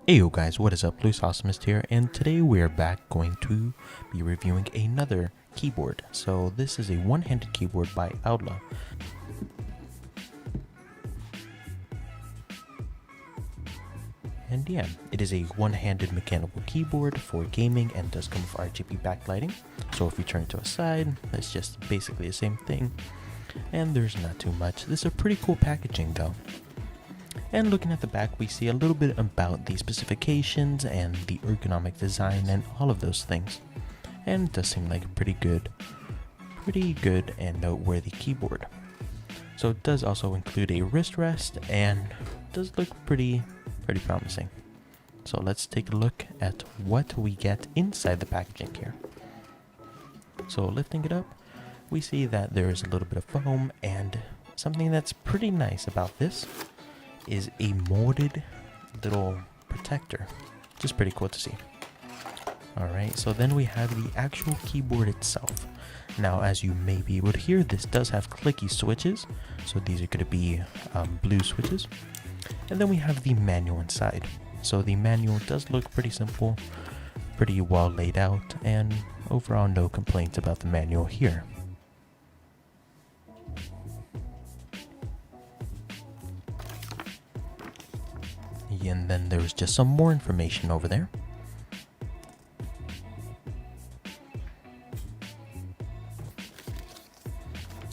Hey yo guys, what is up? Luis Awesomest here, and today we are back going to be reviewing another keyboard. So this is a one-handed keyboard by AULA. And yeah, it is a one-handed mechanical keyboard for gaming and does come with RGB backlighting. So if you turn it to a side, it's just basically the same thing. And there's not too much. This is a pretty cool packaging though. And looking at the back, we see a little bit about the specifications and the ergonomic design and all of those things. And it does seem like a pretty good and noteworthy keyboard. So it does also include a wrist rest and does look pretty promising. So let's take a look at what we get inside the packaging here. So lifting it up, we see that there is a little bit of foam, and something that's pretty nice about this is a molded little protector, which is pretty cool to see. Alright, so then we have the actual keyboard itself. Now, as you may be able to hear, this does have clicky switches, so these are going to be blue switches. And then we have the manual inside. So the manual does look pretty simple, pretty well laid out, and overall no complaints about the manual here. And then there's just some more information over there.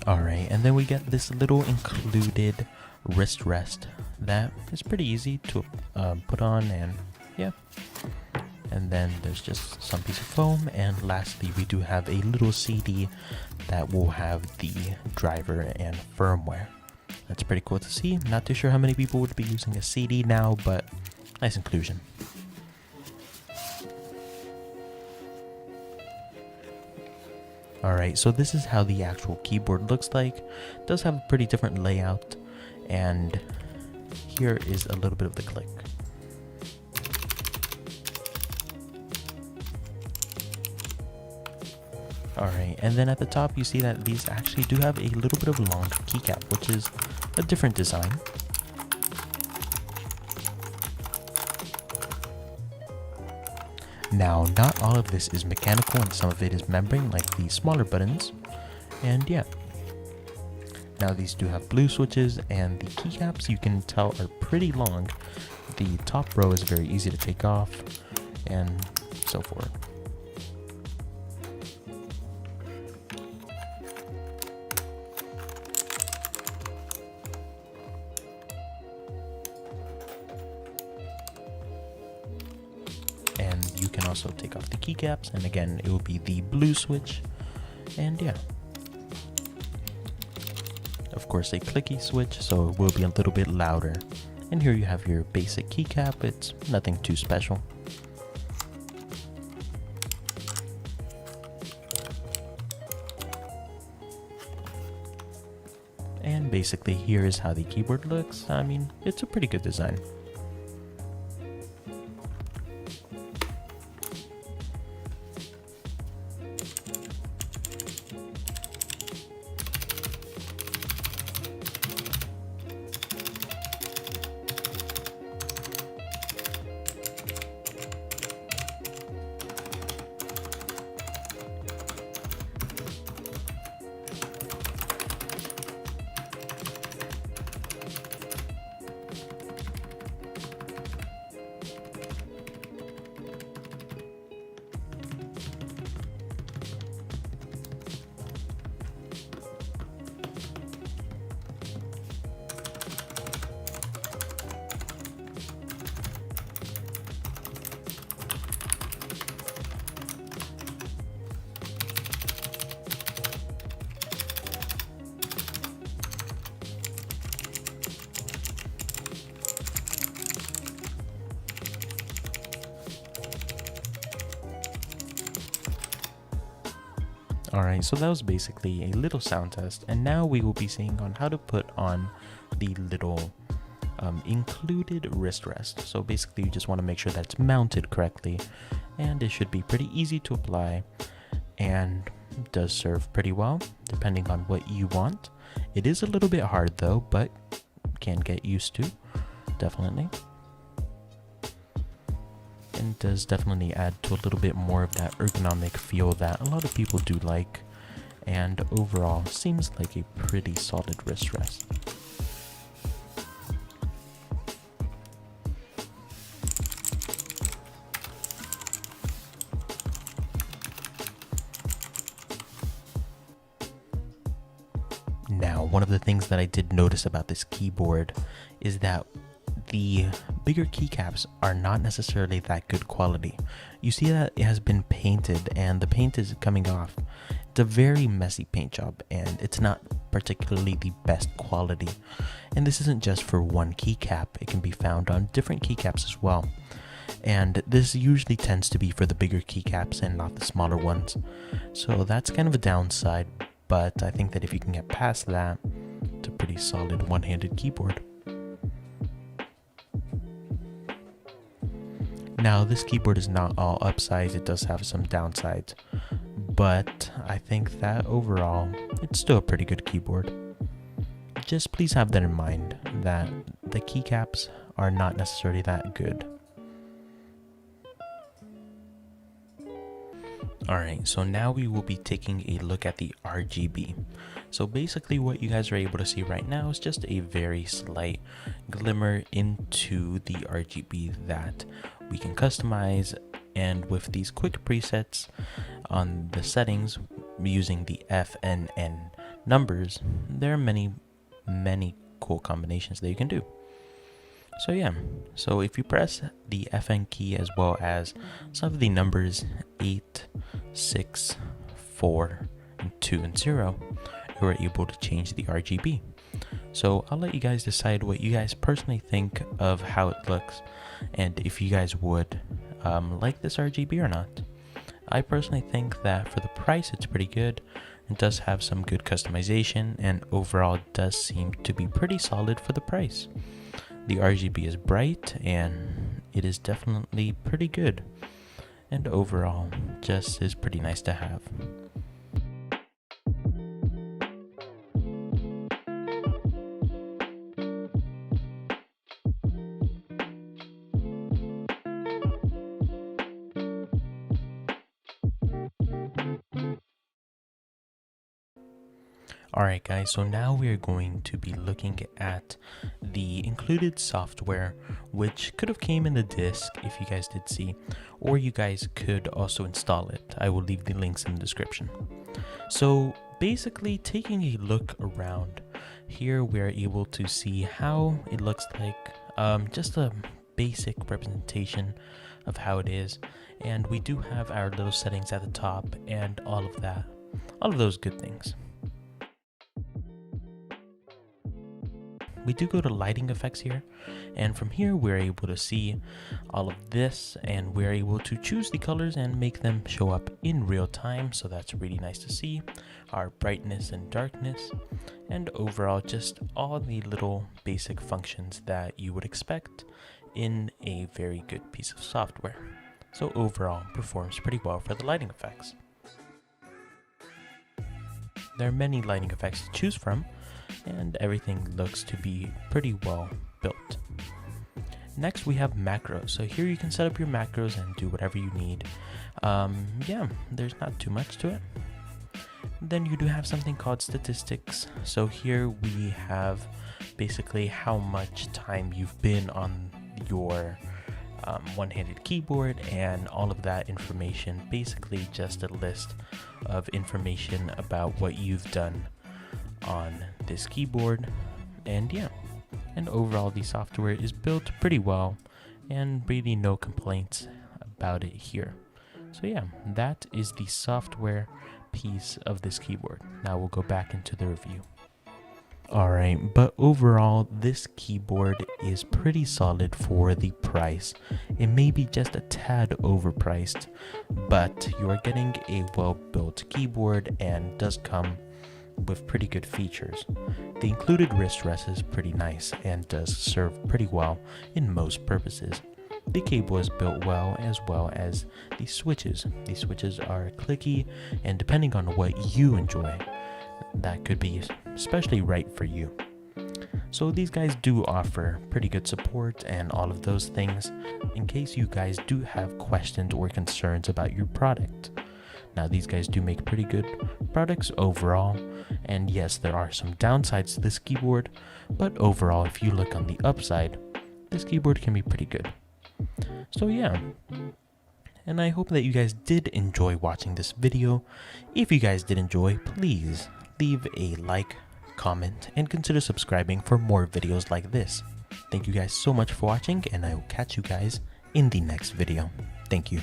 Alright, and then we get this little included wrist rest that is pretty easy to put on, and yeah. And then there's just some piece of foam, and lastly we do have a little CD that will have the driver and firmware. That's pretty cool to see. Not too sure how many people would be using a CD now, but nice inclusion. Alright, so this is how the actual keyboard looks like. It does have a pretty different layout, and here is a little bit of the click. Alright, and then at the top you see that these actually do have a little bit of long keycap, which is a different design. Now, not all of this is mechanical, and some of it is membrane, like the smaller buttons. And yeah. Now these do have blue switches, and the keycaps, you can tell, are pretty long. The top row is very easy to take off, and so forth. And you can also take off the keycaps, and again it will be the blue switch, and yeah, of course a clicky switch, so it will be a little bit louder. And here you have your basic keycap. It's nothing too special. And basically here is how the keyboard looks. I mean, it's a pretty good design. Alright, so that was basically a little sound test, and now we will be seeing on how to put on the little included wrist rest. So basically you just want to make sure that it's mounted correctly, and it should be pretty easy to apply, and does serve pretty well depending on what you want. It is a little bit hard though, but can get used to, definitely. and does definitely add to a little bit more of that ergonomic feel that a lot of people do like, and overall seems like a pretty solid wrist rest. Now, one of the things that I did notice about this keyboard is that the bigger keycaps are not necessarily that good quality. You see that it has been painted and the paint is coming off. It's a very messy paint job and it's not particularly the best quality. And this isn't just for one keycap, it can be found on different keycaps as well. And this usually tends to be for the bigger keycaps and not the smaller ones. So that's kind of a downside, but I think that if you can get past that, it's a pretty solid one-handed keyboard. Now, this keyboard is not all upsides, it does have some downsides, but I think that overall, it's still a pretty good keyboard. Just please have that in mind, that the keycaps are not necessarily that good. Alright, so now we will be taking a look at the RGB. So basically what you guys are able to see right now is just a very slight glimmer into the RGB that we can customize, and with these quick presets on the settings using the F, N, N numbers, there are many cool combinations that you can do. So yeah, so if you press the FN key as well as some of the numbers 8, 6, 4, and 2, and 0, you are able to change the RGB. So I'll let you guys decide what you guys personally think of how it looks and if you guys would like this RGB or not. I personally think that for the price it's pretty good. It does have some good customization and overall does seem to be pretty solid for the price. The RGB is bright and it is definitely pretty good, and overall just is pretty nice to have. Alright guys, so now we are going to be looking at the included software, which could have came in the disc if you guys did see, or you guys could also install it. I will leave the links in the description. So basically, taking a look around here, we're able to see how it looks like, just a basic representation of how it is, and we do have our little settings at the top and all of that, all of those good things. We do go to lighting effects here, and from here we're able to see all of this, and we're able to choose the colors and make them show up in real time, so that's really nice to see. Our brightness and darkness, and overall just all the little basic functions that you would expect in a very good piece of software. So overall performs pretty well for the lighting effects. There are many lighting effects to choose from, and everything looks to be pretty well built. Next we have macros. So here you can set up your macros and do whatever you need. Yeah, there's not too much to it. Then you do have something called statistics. So here we have basically how much time you've been on your one-handed keyboard and all of that information. Basically just a list of information about what you've done on this keyboard, and yeah, and overall the software is built pretty well and really no complaints about it here. So yeah, that is the software piece of this keyboard. Now we'll go back into the review. Alright, but overall this keyboard is pretty solid for the price. It may be just a tad overpriced, but you are getting a well-built keyboard and does come with pretty good features. The included wrist rest is pretty nice and does serve pretty well in most purposes. The cable is built well, as well as the switches. The switches are clicky, and depending on what you enjoy, that could be especially right for you. So these guys do offer pretty good support and all of those things in case you guys do have questions or concerns about your product. Now these guys do make pretty good products overall, and yes, there are some downsides to this keyboard, but overall if you look on the upside, this keyboard can be pretty good. So yeah, and I hope that you guys did enjoy watching this video. If you guys did enjoy, please leave a like, comment, and consider subscribing for more videos like this. Thank you guys so much for watching, and I will catch you guys in the next video. Thank you.